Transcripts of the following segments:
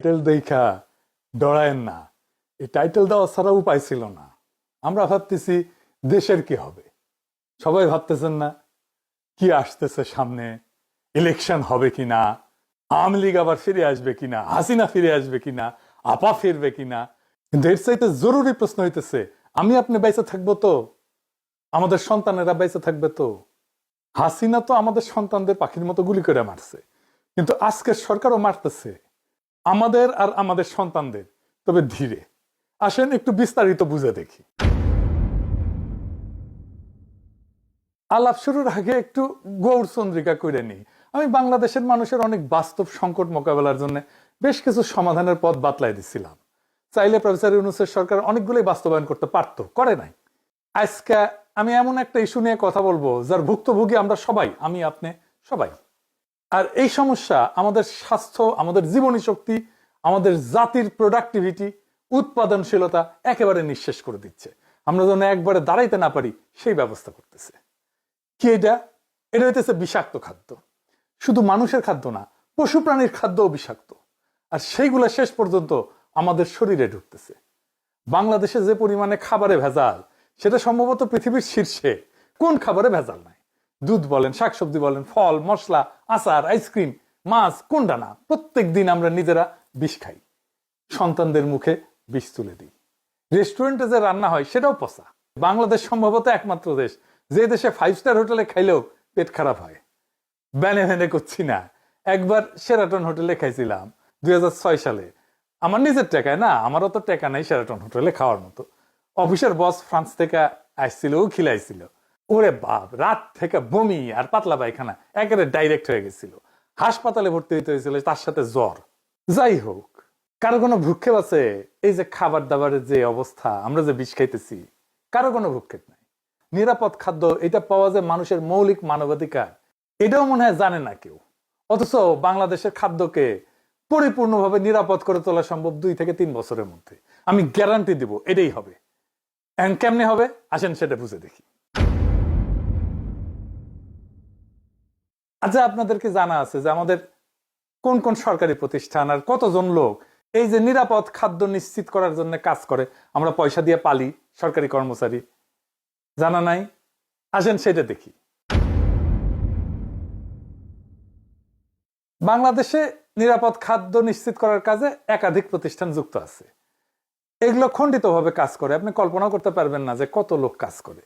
Title দেখা ডরায়েন না, এই টাইটেল দেওয়া ছাড়া উপায় ছিল না। আমরা ভাবতেছি দেশের কি হবে, সবাই ভাবতেছেন না কি আসতেছে সামনে, ইলেকশন হবে কিনা, আওয়ামী লীগ আবার ফিরে আসবে কিনা, হাসিনা ফিরে আসবে কিনা, আপা ফিরবে কিনা। কিন্তু এর চাইতে জরুরি প্রশ্ন হইতেছে, আমি আপনি বেঁচে থাকবো তো, আমাদের সন্তানেরা বেঁচে থাকবে তো। হাসিনা তো আমাদের সন্তানদের পাখির মতো গুলি করে মারছে, কিন্তু আজকের সরকারও মারতেছে আমাদের আর আমাদের সন্তানদের। তবে ধীরে আসেন একটু বিস্তারিত বুঝে দেখি। আলাপ শুরুর আগে একটু গৌরচন্দ্রিকা করে নিই। আমি বাংলাদেশের মানুষের অনেক বাস্তব সংকট মোকাবেলার জন্য বেশ কিছু সমাধানের পথ বাতলাই দিছিলাম। চাইলে প্রফেসর ইউনূসের সরকার অনেকগুলোই বাস্তবায়ন করতে পারত, করে নাই। আজকে আমি এমন একটা ইস্যু নিয়ে কথা বলবো যার ভুক্তভোগী আমরা সবাই, আমি আপনি সবাই। আর এই সমস্যা আমাদের স্বাস্থ্য, আমাদের জীবনী শক্তি, আমাদের জাতির প্রোডাক্টিভিটি, উৎপাদনশীলতা একেবারে নিঃশেষ করে দিচ্ছে। আমরা যেন একবারে দাঁড়াইতে না পারি সেই ব্যবস্থা করতেছে। কি এটা? এটা হইতেছে বিষাক্ত খাদ্য। শুধু মানুষের খাদ্য না, পশু প্রাণীর খাদ্যও বিষাক্ত। আর সেইগুলো শেষ পর্যন্ত আমাদের শরীরে ঢুকতেছে। বাংলাদেশে যে পরিমাণে খাবারে ভেজাল, সেটা সম্ভবত পৃথিবীর শীর্ষে। কোন খাবারে ভেজাল নাই? দুধ বলেন, শাকসবজি বলেন, ফল, মশলা, আচার, আইসক্রিম, মাছ, কোনটা না? প্রত্যেক দিন আমরা নিজেরা বিষ খাই, সন্তানদের মুখে বিষ তুলে দিই। রেস্টুরেন্টে যে রান্না হয় সেটাও পচা। বাংলাদেশ সম্ভবত একমাত্র দেশ যে দেশে 5 স্টার হোটেলে খাইলেও পেট খারাপ হয়। ব্যানে ভ্যানে করছি না। একবার শেরাটন হোটেলে খাইছিলাম 2006 সালে, আমার নিজের টাকায় না, আমারও তো টাকা নাই শেরাটন হোটেলে খাওয়ার মতো। অফিসের বস ফ্রান্স থেকে আসছিল, ও খিলাইছিল। ওরে বাপ, রাত থেকে বমি আর পাতলা পায়খানা একেবারে ডাইরেক্ট হয়ে গেছিল। হাসপাতালে ভর্তি হইতে হয়েছিল, তার সাথে জ্বর। যাই হোক, কারো কোনো ভ্রুক্ষেপ আছে? এই যে খাবার দাবারের যে অবস্থা, আমরা যে বিষ খাইতেছি, কারো কোনো ভ্রুক্ষেপ নাই। নিরাপদ খাদ্য এটা পাওয়া যায় মানুষের মৌলিক মানবাধিকার, এটাও মনে হয় জানে না কেউ। অথচ বাংলাদেশের খাদ্যকে পরিপূর্ণভাবে নিরাপদ করে তোলা সম্ভব 2 থেকে 3 বছরের মধ্যে। আমি গ্যারান্টি দিব এটাই হবে। এখন কেমনে হবে আসেন সেটা বুঝে দেখি। আচ্ছা, আপনাদেরকে জানা আছে যে আমাদের কোন কোন সরকারি প্রতিষ্ঠান আর কতজন লোক এই যে নিরাপদ খাদ্য নিশ্চিত করার জন্য কাজ করে? আমরা পয়সা দিয়ে পালি সরকারি কর্মচারী, জানা নাই? আসেন সেটা দেখি। বাংলাদেশে নিরাপদ খাদ্য নিশ্চিত করার কাজে একাধিক প্রতিষ্ঠান যুক্ত আছে। এগুলো খণ্ডিতভাবে কাজ করে, আপনি কল্পনা করতে পারবেন না যে কত লোক কাজ করে।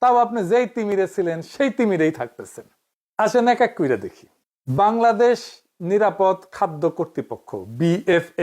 তাও আপনি যেই তিমিরে ছিলেন সেই তিমিরেই থাকতেছেন। আসেন এক এক কইরা দেখি। বাংলাদেশ নিরাপদ খাদ্য কর্তৃপক্ষ, BFA